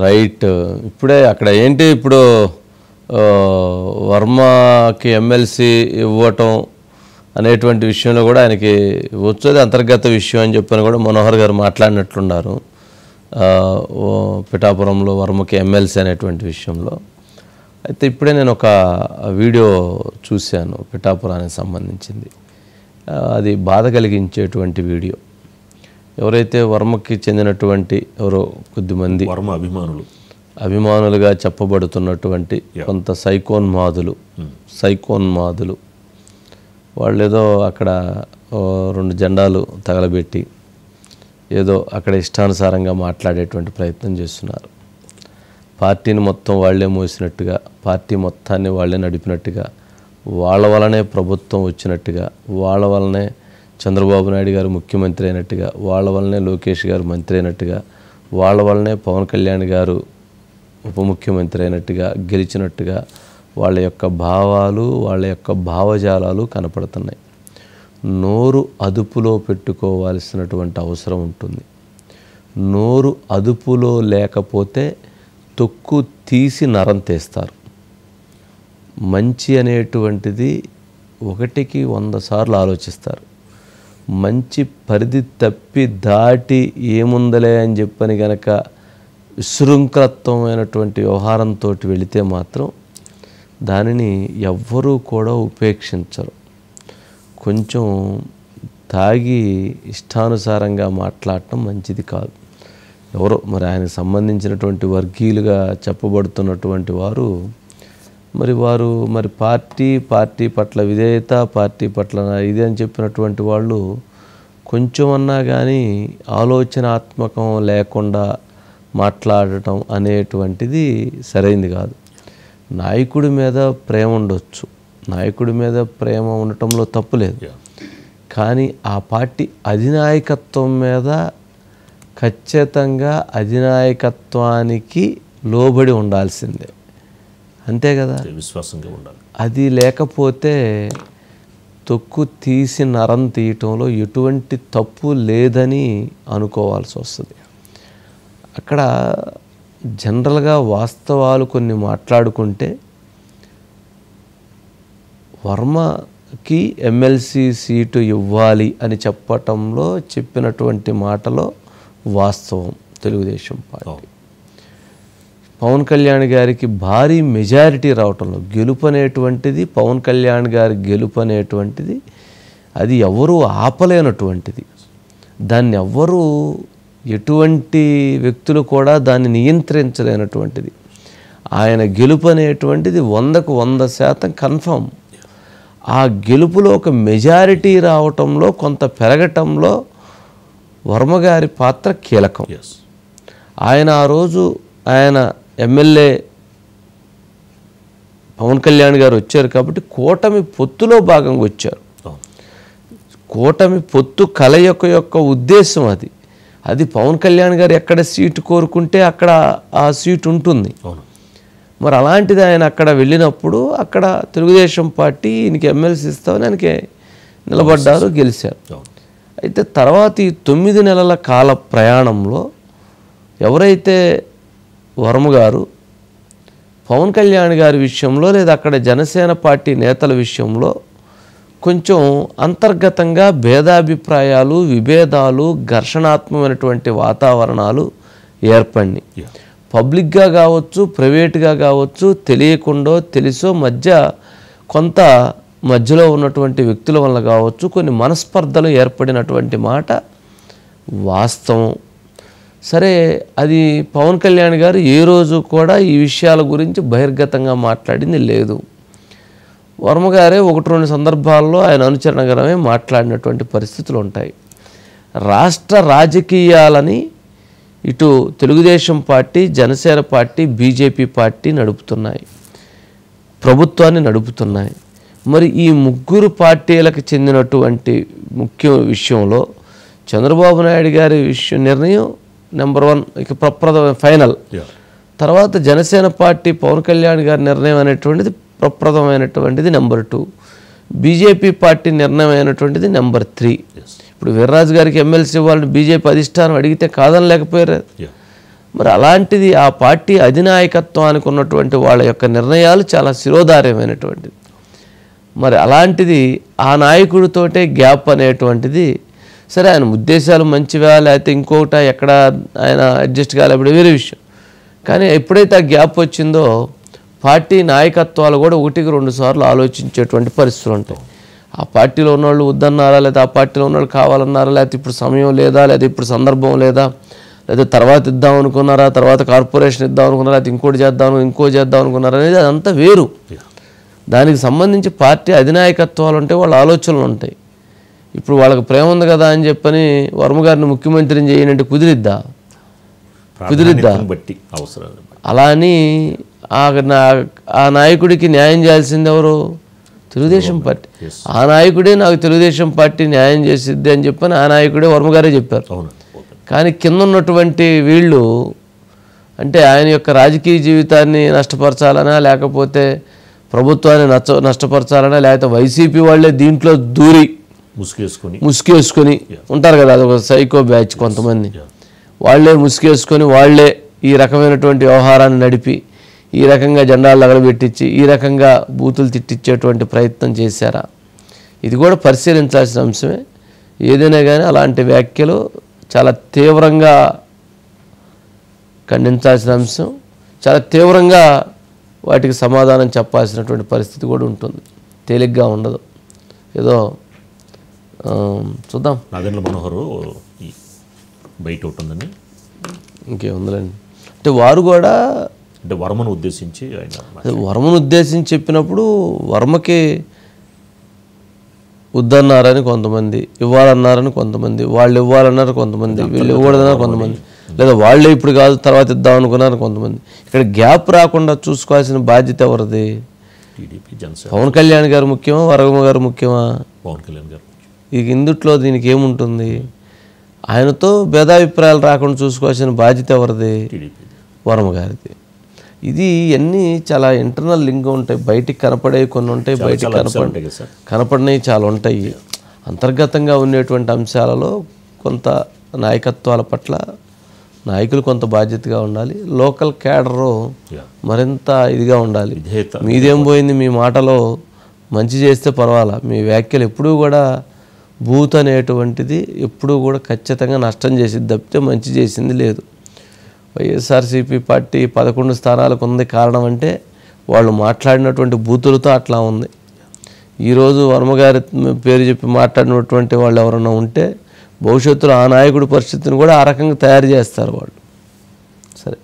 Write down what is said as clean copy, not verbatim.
Right. ఇప్పుడే అక్కడ ఏంటి ఇప్పుడు వర్మకి ఎమ్మెల్సీ ఇవ్వటం అనేటువంటి విషయంలో కూడా ఆయనకి వచ్చేది అంతర్గత విషయం అని చెప్పని కూడా మనోహర్ గారు మాట్లాడినట్లున్నారు. పిఠాపురంలో వర్మకి ఎమ్మెల్సీ అనేటువంటి విషయంలో. అయితే ఇప్పుడే నేను ఒక వీడియో చూశాను పిఠాపురానికి సంబంధించింది. అది బాధ కలిగించేటువంటి వీడియో. ఎవరైతే వర్మకి చెందినటువంటి ఎవరో కొద్దిమంది వర్మ అభిమానులుగా చెప్పబడుతున్నటువంటి కొంత సైకోన్మాదులు వాళ్ళు ఏదో అక్కడ 2 జెండాలు తగలబెట్టి ఏదో అక్కడ ఇష్టానుసారంగా మాట్లాడేటువంటి ప్రయత్నం చేస్తున్నారు. పార్టీని మొత్తం వాళ్లే మోసినట్టుగా, పార్టీ మొత్తాన్ని వాళ్లే నడిపినట్టుగా, వాళ్ళ వలనే ప్రభుత్వం వచ్చినట్టుగా, వాళ్ళ వలనే చంద్రబాబు నాయుడు గారు ముఖ్యమంత్రి అయినట్టుగా, వాళ్ళ వలనే లోకేష్ గారు మంత్రి అయినట్టుగా, వాళ్ళ వలనే పవన్ కళ్యాణ్ గారు ఉప ముఖ్యమంత్రి అయినట్టుగా, గెలిచినట్టుగా వాళ్ళ యొక్క భావాలు, వాళ్ళ యొక్క భావజాలాలు కనపడుతున్నాయి. నోరు అదుపులో పెట్టుకోవాల్సినటువంటి అవసరం ఉంటుంది. నోరు అదుపులో లేకపోతే తొక్కు తీసి నరం తీస్తారు. మంచి అనేటువంటిది 1కి 100 సార్లు ఆలోచిస్తారు. మంచి పరిధి తప్పి దాటి ఏముందలే అని చెప్పని గనక విశృంఖలత్వమైనటువంటి వ్యవహారంతో వెళితే మాత్రం దానిని ఎవ్వరూ కూడా ఉపేక్షించరు. కొంచెం తాగి ఇష్టానుసారంగా మాట్లాడటం మంచిది కాదు. ఎవరో మరి ఆయనకు సంబంధించినటువంటి వర్గీయులుగా చెప్పబడుతున్నటువంటి వారు పార్టీ పట్ల విధేయత, పార్టీ పట్ల ఇది అని చెప్పినటువంటి వాళ్ళు కొంచెం అన్నా కానీ ఆలోచనాత్మకం లేకుండా మాట్లాడటం అనేటువంటిది సరైంది కాదు. నాయకుడి మీద ప్రేమ ఉండొచ్చు, నాయకుడి మీద ప్రేమ ఉండటంలో తప్పు లేదు. కానీ ఆ పార్టీ అధినాయకత్వం మీద ఖచ్చితంగా అధినాయకత్వానికి లోబడి ఉండాల్సిందే, అంతే కదా, విశ్వాసంగా ఉండాలి. అది లేకపోతే తొక్కు తీసి నరం తీయటంలో ఎటువంటి తప్పు లేదని అనుకోవాల్సి వస్తుంది. అక్కడ జనరల్గా వాస్తవాలు కొన్ని మాట్లాడుకుంటే వర్మకి ఎమ్మెల్సీ సీటు ఇవ్వాలి అని చెప్పటంలో చెప్పినటువంటి మాటలో వాస్తవం. తెలుగుదేశం పార్టీ పవన్ కళ్యాణ్ గారికి భారీ మెజారిటీ రావటంలో గెలుపు అనేటువంటిది, పవన్ కళ్యాణ్ గారి గెలుపు అనేటువంటిది అది ఎవరూ ఆపలేనటువంటిది. దాన్ని ఎవ్వరూ ఎటువంటి వ్యక్తులు కూడా దాన్ని నియంత్రించలేనటువంటిది. ఆయన గెలుపు అనేటువంటిది 100కు 100% కన్ఫర్మ్. ఆ గెలుపులో ఒక మెజారిటీ రావటంలో, కొంత పెరగటంలో వర్మగారి పాత్ర కీలకం. ఆయన ఆ రోజు ఆయన ఎమ్మెల్యే పవన్ కళ్యాణ్ గారు వచ్చారు కాబట్టి కూటమి పొత్తులో భాగంగా వచ్చారు. కూటమి పొత్తు కలయిక యొక్క ఉద్దేశం అది పవన్ కళ్యాణ్ గారు ఎక్కడ సీటు కోరుకుంటే అక్కడ ఆ సీటు ఉంటుంది. మరి అలాంటిది ఆయన అక్కడ వెళ్ళినప్పుడు అక్కడ తెలుగుదేశం పార్టీ ఈయనకి ఎమ్మెల్సీ ఇస్తామని ఆయనకి నిలబడ్డారు, గెలిచారు. అయితే తర్వాత ఈ 9 నెలల కాల ప్రయాణంలో ఎవరైతే వర్మ గారు పవన్ కళ్యాణ్ గారి విషయంలో లేదా అక్కడ జనసేన పార్టీ నేతల విషయంలో కొంచెం అంతర్గతంగా భేదాభిప్రాయాలు, విభేదాలు, ఘర్షణాత్మకమైనటువంటి వాతావరణాలు ఏర్పడినాయి. పబ్లిక్గా కావచ్చు, ప్రైవేట్గా కావచ్చు, తెలియకుండా తెలుసో కొంత మధ్యలో ఉన్నటువంటి వ్యక్తుల వల్ల కావచ్చు కొన్ని మనస్పర్ధలు ఏర్పడినటువంటి మాట వాస్తవం. సరే, అది పవన్ కళ్యాణ్ గారు ఏ రోజు కూడా ఈ విషయాల గురించి బహిర్గతంగా మాట్లాడింది లేదు. వర్మగారే 1-2 సందర్భాల్లో ఆయన అనుచరణగానే మాట్లాడినటువంటి పరిస్థితులు ఉంటాయి. రాష్ట్ర రాజకీయాలని ఇటు Telugu Desam party, Janasena party, BJP party నడుపుతున్నాయి, ప్రభుత్వాన్ని నడుపుతున్నాయి. మరి ఈ 3 పార్టీలకు చెందినటువంటి ముఖ్య విషయంలో చంద్రబాబు నాయుడు గారి నిర్ణయం నెంబర్ 1, ఇక ప్రప్రథమ ఫైనల్. తర్వాత జనసేన పార్టీ పవన్ కళ్యాణ్ గారి నిర్ణయం అనేటువంటిది ప్రప్రథమైనటువంటిది నెంబర్ 2, బీజేపీ పార్టీ నిర్ణయం అయినటువంటిది నెంబర్ 3. ఇప్పుడు వీర్రాజు గారికి ఎమ్మెల్సీ ఇవ్వాలని బీజేపీ అధిష్టానం అడిగితే కాదని లేకపోయారు. మరి అలాంటిది ఆ పార్టీ అధినాయకత్వానికి ఉన్నటువంటి వాళ్ళ యొక్క నిర్ణయాలు చాలా శిరోధార్యమైనటువంటిది. మరి అలాంటిది ఆ నాయకుడితోటే గ్యాప్ అనేటువంటిది, సరే ఆయన ఉద్దేశాలు మంచివా లేకపోతే ఇంకొకట ఎక్కడ ఆయన అడ్జస్ట్ కాలేప్పుడు వేరే విషయం. కానీ ఎప్పుడైతే ఆ గ్యాప్ వచ్చిందో పార్టీ నాయకత్వాలు కూడా 1-2 సార్లు ఆలోచించేటువంటి పరిస్థితులు ఉంటాయి. ఆ పార్టీలో ఉన్నవాళ్ళు వద్దన్నారా, లేదా ఆ పార్టీలో ఉన్నవాళ్ళు కావాలన్నారా, లేకపోతే ఇప్పుడు సమయం లేదా, లేదా ఇప్పుడు సందర్భం లేదా, లేదా తర్వాత ఇద్దాం అనుకున్నారా, తర్వాత కార్పొరేషన్ ఇద్దాం అనుకున్నారా, లేకపోతే ఇంకోటి చేద్దాం అనుకున్నారా అనేది అదంతా వేరు. దానికి సంబంధించి పార్టీ అధినాయకత్వాలు ఉంటాయి, వాళ్ళ ఆలోచనలు ఉంటాయి. ఇప్పుడు వాళ్ళకి ప్రేమ ఉంది కదా అని చెప్పని వర్మ గారిని ముఖ్యమంత్రిని చేయనంటే కుదిరిద్దా? అలా అని ఆ నాయకుడికి న్యాయం చేయాల్సింది ఎవరు? తెలుగుదేశం పార్టీ. ఆ నాయకుడే నాకు తెలుగుదేశం పార్టీ న్యాయం చేసిద్ది అని చెప్పని ఆ నాయకుడే వర్మ గారే చెప్పారు. కానీ కింద ఉన్నటువంటి వీళ్ళు అంటే ఆయన యొక్క రాజకీయ జీవితాన్ని నష్టపరచాలనా, లేకపోతే ప్రభుత్వాన్ని నష్టపరచాలనా, లేకపోతే వైసీపీ వాళ్ళే దీంట్లో దూరి ముసుగేసుకొని ఉంటారు కదా, అదొక సైకో బ్యాచ్ కొంతమంది. వాళ్ళే ముసుగేసుకొని వాళ్ళే ఈ రకమైనటువంటి వ్యవహారాన్ని నడిపి ఈ రకంగా జెండాలు తగలబెట్టించి ఈ రకంగా బూతులు తిట్టించేటువంటి ప్రయత్నం చేశారా? ఇది కూడా పరిశీలించాల్సిన అంశమే. ఏదైనా కానీ అలాంటి వ్యాఖ్యలు చాలా తీవ్రంగా ఖండించాల్సిన అంశం, చాలా తీవ్రంగా వాటికి సమాధానం చెప్పాల్సినటువంటి పరిస్థితి కూడా ఉంటుంది. తేలిగ్గా ఉండదు. ఏదో చూద్దాం. నాదెండ్ల మనోహరు బయట ఉంటుందని ఇంకేముందండి. అంటే వారు కూడా అంటే వర్మను ఉద్దేశించి చెప్పినప్పుడు వర్మకి వద్దన్నారని కొంతమంది, ఇవ్వాలన్నారని కొంతమంది, వాళ్ళు ఇవ్వాలన్నారు కొంతమంది, వీళ్ళు ఇవ్వకూడదన్నారు కొంతమంది, లేదా వాళ్ళే ఇప్పుడు కాదు తర్వాత ఇద్దాం అనుకున్నారు కొంతమంది. ఇక్కడ గ్యాప్ రాకుండా చూసుకోవాల్సిన బాధ్యత ఎవరిది? పవన్ కళ్యాణ్ గారు ముఖ్యమా, వర్మ గారు ముఖ్యమా? పవన్ కళ్యాణ్ గారు. ఇక ఇందుట్లో దీనికి ఏముంటుంది? ఆయనతో భేదాభిప్రాయాలు రాకుండా చూసుకోవాల్సిన బాధ్యత ఎవరిది? వర్మ గారిది. ఇది అన్నీ చాలా ఇంటర్నల్ లింక్ ఉంటాయి. బయటికి కనపడే కొన్ని ఉంటాయి, బయటికి కనపడినవి చాలా ఉంటాయి. అంతర్గతంగా ఉండేటువంటి అంశాలలో కొంత నాయకత్వాల పట్ల నాయకులు కొంత బాధ్యతగా ఉండాలి. లోకల్ క్యాడరు మరింత ఇదిగా ఉండాలి. మీదేం పోయింది, మీ మాటలో మంచి చేస్తే పర్వాలా, మీ వ్యాఖ్యలు ఎప్పుడూ కూడా బూత్ అనేటువంటిది ఎప్పుడూ కూడా ఖచ్చితంగా నష్టం చేసింది తప్పితే మంచి చేసింది లేదు. వైఎస్ఆర్సీపీ పార్టీ 11 స్థానాలకు ఉంది. కారణం అంటే వాళ్ళు మాట్లాడినటువంటి బూతులతో అట్లా ఉంది. ఈరోజు వర్మగారి పేరు చెప్పి మాట్లాడినటువంటి వాళ్ళు ఎవరైనా ఉంటే భవిష్యత్తులో ఆ నాయకుడి పరిస్థితిని కూడా ఆ రకంగా తయారు చేస్తారు వాళ్ళు. సరే.